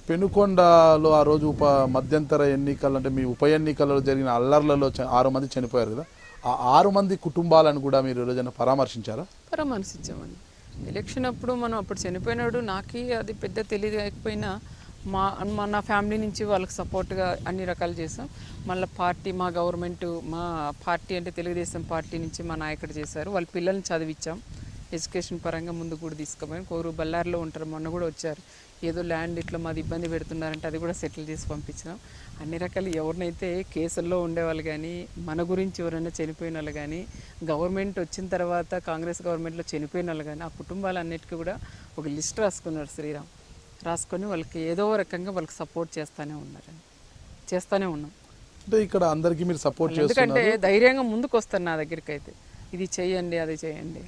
పెనుకొండలో ఆ రోజు మధ్యంతర ఎన్నికలు అంటే మీ ఉప ఎన్నికలలో జరిగిన అల్లర్లలో 6 మంది చనిపోయారు కదా, ఆ 6 మంది కుటుంబాలను కూడా మీరు రోజైనా పరామర్శించారా? పరామర్శించామండి. ఎలక్షన్ అప్పుడు మనం అప్పుడు చనిపోయినాడు నాకే అది పెద్ద తెలియకపోయినా మా నా ఫ్యామిలీ నుంచి వాళ్ళకి సపోర్ట్గా అన్ని రకాలు చేసాం. మళ్ళీ పార్టీ మా గవర్నమెంట్ మా పార్టీ అంటే తెలుగుదేశం పార్టీ నుంచి మా నాయకుడు చేశారు. వాళ్ళ పిల్లల్ని చదివించాం. ఎడ్యుకేషన్ పరంగా ముందు కూడా తీసుకుపోయాం. కోరు బళ్ళారిలో ఉంటారు, మొన్న కూడా వచ్చారు. ఏదో ల్యాండ్ ఇట్లా మాది ఇబ్బంది పెడుతున్నారంటే అది కూడా సెటిల్ చేసి పంపించినాం. అన్ని రకాలు ఎవరినైతే కేసుల్లో ఉండేవాళ్ళు కానీ మన గురించి ఎవరైనా చనిపోయిన వాళ్ళు కానీ గవర్నమెంట్ వచ్చిన తర్వాత కాంగ్రెస్ గవర్నమెంట్లో చనిపోయిన వాళ్ళు కానీ ఆ కుటుంబాలన్నిటికీ కూడా ఒక లిస్ట్ రాసుకున్నారు శ్రీరామ్. రాసుకొని వాళ్ళకి ఏదో రకంగా వాళ్ళకి సపోర్ట్ చేస్తూనే ఉన్నారండి, చేస్తూనే ఉన్నాం. అంటే ఇక్కడ అందరికీ మీరు సపోర్ట్ చేస్తున్నారు. ఎందుకంటే ధైర్యంగా ముందుకు వస్తారు నా దగ్గరికి, అయితే ఇది చేయండి అది చేయండి.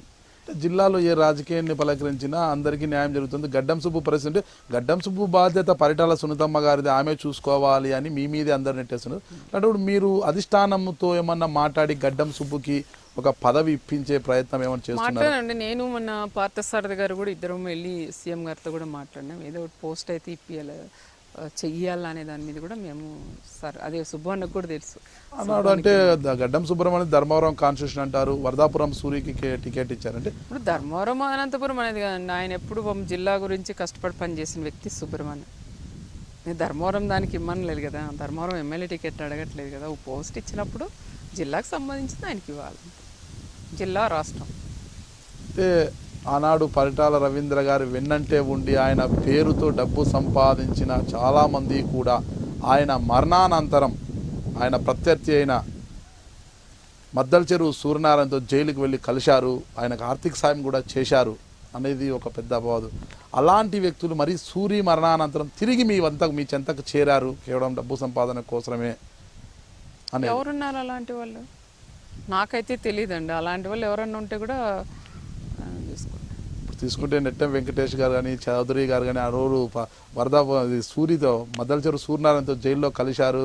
జిల్లాలో ఏ రాజకీయాన్ని పలకరించినా అందరికీ న్యాయం జరుగుతుంది. గడ్డం సుబ్బు పరిస్థితి అంటే గడ్డం సుబ్బు బాధ్యత పరిటాల సునీతమ్మ గారిది, ఆమె చూసుకోవాలి అని మీ మీదే అందరు నెట్టేస్తున్నారు. అంటే మీరు అధిష్టానంతో ఏమన్నా మాట్లాడి గడ్డం సుబ్బుకి ఒక పదవి ఇప్పించే ప్రయత్నం ఏమైనా చేస్తున్నారు? మాట్లాడండి. నేను మన పార్థసారథి గారు కూడా ఇద్దరం వెళ్ళి సీఎం గారితో కూడా మాట్లాడినాం. ఏదో ఒకటి పోస్ట్ అయితే ఇప్పియాలి చెయ్యాలనే దాని మీద కూడా మేము సార్ అదే సుబ్బన్నకు కూడా తెలుసు అన్నాడు. అంటే గడ్డం సుబ్రహ్మణ్యం ధర్మవరం కాన్స్టిట్యూషన్ అంటారు, వరదాపురం సూరికి టికెట్ ఇచ్చారంటే ఇప్పుడు ధర్మవరం అనంతపురం అనేది కదండి. ఆయన ఎప్పుడు జిల్లా గురించి కష్టపడి పనిచేసిన వ్యక్తి సుబ్రహ్మణ్యం. నేను ధర్మవరం దానికి ఇమ్మనలేదు కదా, ధర్మవరం ఎమ్మెల్యే టికెట్ అడగట్లేదు కదా. ఓ పోస్ట్ ఇచ్చినప్పుడు జిల్లాకు సంబంధించింది ఆయనకి ఇవ్వాలి, జిల్లా రాష్ట్రం. అంటే ఆనాడు పరిటాల రవీంద్ర గారు వెన్నంటే ఉండి ఆయన పేరుతో డబ్బు సంపాదించిన చాలామంది కూడా ఆయన మరణానంతరం ఆయన ప్రత్యర్థి అయిన మద్దల చెరువు సూర్యనారాయణతో జైలుకి వెళ్ళి కలిశారు, ఆయనకు ఆర్థిక సాయం కూడా చేశారు అనేది ఒక పెద్ద అపవాదు. అలాంటి వ్యక్తులు మరి సూరి మరణానంతరం తిరిగి మీ చెంతకు చేరారు కేవలం డబ్బు సంపాదన కోసమే అని ఎవరున్నారు అలాంటి వాళ్ళు? నాకైతే తెలియదండి. అలాంటి వాళ్ళు ఎవరన్నా ఉంటే కూడా తీసుకుంటే నెట్టెం వెంకటేష్ గారు కానీ చౌదరి గారు కానీ ఆ రోజు సూరితో మద్దల చెరువు సూర్యనారాయణతో జైల్లో కలిశారు.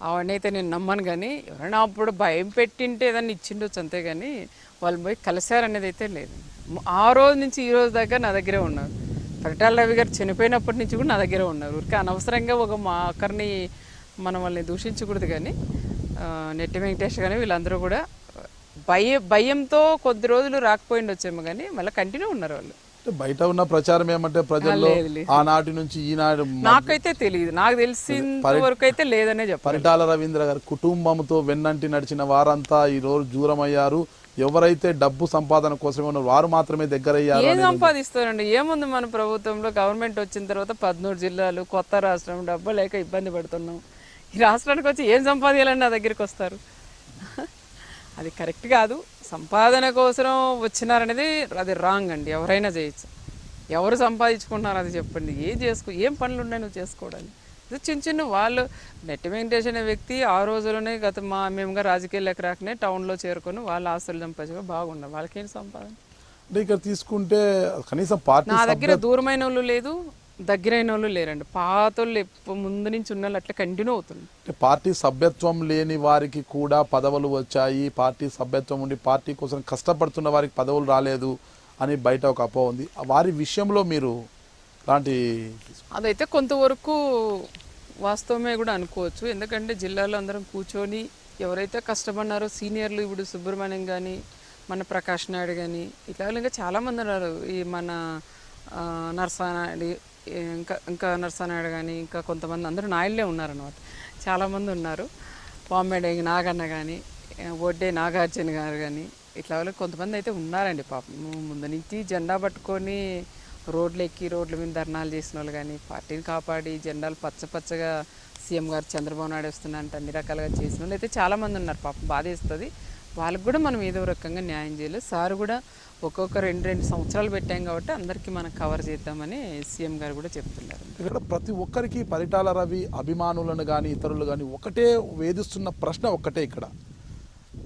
అవన్నైతే నేను నమ్మను, కానీ ఎవరైనా అప్పుడు భయం పెట్టింటే ఏదన్నా ఇచ్చిండొచ్చు అంతేగాని వాళ్ళు పోయి కలిశారనేది అయితే లేదు. ఆ రోజు నుంచి ఈ రోజు దాకా నా దగ్గరే ఉన్నారు. పరిటాల రవి గారు చనిపోయినప్పటి నుంచి కూడా నా దగ్గరే ఉన్నారు. ఊరికే అనవసరంగా మా ఒక్కరిని మనం వాళ్ళని దూషించకూడదు. కానీ నెట్టి వెంకటేష్ కానీ వీళ్ళందరూ కూడా భయంతో కొద్ది రోజులు రాకపోయిండొచ్చేమో కానీ మళ్ళీ కంటిన్యూ ఉన్నారు వాళ్ళు. బయట ఉన్న ప్రచారం ఏమంటే ప్రజల్లో ఆనాటి నుంచి ఈనాడు నాకైతే తెలియదు, నాకు తెలిసినంత వరకు అయితే లేదనే చెప్పారు. పరిటాల రవీంద్ర గారు కుటుంబంతో వెన్నంటి నడిచిన వారంతా ఈ రోజు దూరమయ్యారు. ఎవరైతే డబ్బు సంపాదన కోసం ఉన్నారు వారు మాత్రమే దగ్గరయ్యారు. ఏం సంపాదిస్తారండి? ఏముంది మన ప్రభుత్వంలో గవర్నమెంట్ వచ్చిన తర్వాత 13 జిల్లాలు కొత్త రాష్ట్రం, డబ్బు లేక ఇబ్బంది పడుతున్నాం. ఈ రాష్ట్రానికి వచ్చి ఏం సంపాదించాలని నా దగ్గరికి వస్తారు? అది కరెక్ట్ కాదు. సంపాదన కోసం వచ్చినారనేది అది రాంగ్ అండి. ఎవరైనా చేయొచ్చు. ఎవరు సంపాదించుకుంటున్నారు అది చెప్పండి. ఏం పనులు ఉన్నాయి నువ్వు చేసుకోవడానికి? ఇది చిన్న వాళ్ళు నెట్టి వెంకటేష్ అనే వ్యక్తి ఆ రోజుల్లోనే మేముగా రాజకీయాలకు రాకనే టౌన్లో చేరుకొని వాళ్ళ ఆస్తులు సంపాదించుకొని బాగున్నారు. వాళ్ళకేం సంపాదన? అంటే ఇక్కడ తీసుకుంటే కనీసం పార్టీ నా దగ్గర దూరమైన వాళ్ళు లేదు, దగ్గరైన వాళ్ళు లేరండి. పాతోళ్ళు ముందు నుంచి ఉన్న వాళ్ళు అట్లా కంటిన్యూ అవుతుంది. పార్టీ సభ్యత్వం లేని వారికి కూడా పదవులు వచ్చాయి, పార్టీ సభ్యత్వం ఉండి పార్టీ కోసం కష్టపడుతున్న వారికి పదవులు రాలేదు అని బయట ఒక అపోహ ఉంది. వారి విషయంలో మీరు లాంటి అదైతే కొంతవరకు వాస్తవమే కూడా అనుకోవచ్చు. ఎందుకంటే జిల్లాలో అందరం కూర్చొని ఎవరైతే కష్టపడినారో సీనియర్లు, ఇప్పుడు సుబ్రహ్మణ్యం కానీ మన ప్రకాష్ నాయుడు కానీ ఇట్లా ఇంకా చాలామంది ఉన్నారు. ఈ మన నర్సానాయుడు ఇంకా నర్సానాయుడు కానీ ఇంకా కొంతమంది అందరూ నాయుళ్ళే ఉన్నారన్నమాట. చాలామంది ఉన్నారు. పామెడ నాగన్న కానీ ఒడ్డే నాగార్జున గారు కానీ ఇట్లా వాళ్ళు కొంతమంది అయితే ఉన్నారండి. పాపం ముందు నుంచి జెండా పట్టుకొని రోడ్లు ఎక్కి రోడ్ల మీద ధర్నాలు చేసిన వాళ్ళు కానీ పార్టీని కాపాడి జెండాలు పచ్చగా సీఎం గారు చంద్రబాబు నాయుడు వస్తున్నారంటే అన్ని రకాలుగా చేసిన వాళ్ళు అయితే చాలామంది ఉన్నారు. పాపం బాధేస్తుంది. వాళ్ళకు కూడా మనం ఏదో రకంగా న్యాయం చేయలేదు. సార్ కూడా ఒక్కొక్క 2 సంవత్సరాలు పెట్టాం కాబట్టి అందరికీ మనం కవర్ చేద్దామని సీఎం గారు కూడా చెప్తున్నారు. ఇక్కడ ప్రతి ఒక్కరికి పరిటాల రవి అభిమానులను కానీ ఇతరులు కానీ ఒకటే వేధిస్తున్న ప్రశ్న ఒక్కటే. ఇక్కడ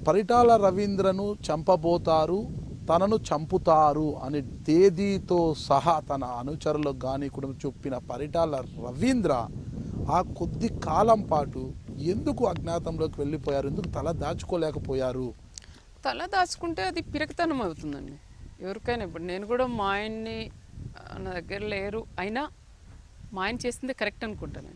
పరిటాల రవీంద్రను చంపబోతారు, తనను చంపుతారు అని తేదీతో సహా తన అనుచరులకు కానీ కూడా చెప్పిన పరిటాల రవీంద్ర ఆ కొద్ది కాలం పాటు ఎందుకు అజ్ఞాతంలోకి వెళ్ళిపోయారు? ఎందుకు తల దాచుకోలేకపోయారు? తల దాచుకుంటే అది పిరకతనం అవుతుందండి ఎవరికైనా. ఇప్పుడు నేను కూడా మా ఆయన్ని నా దగ్గర లేరు అయినా మా ఆయన చేసిందే కరెక్ట్ అనుకుంటాను నేను.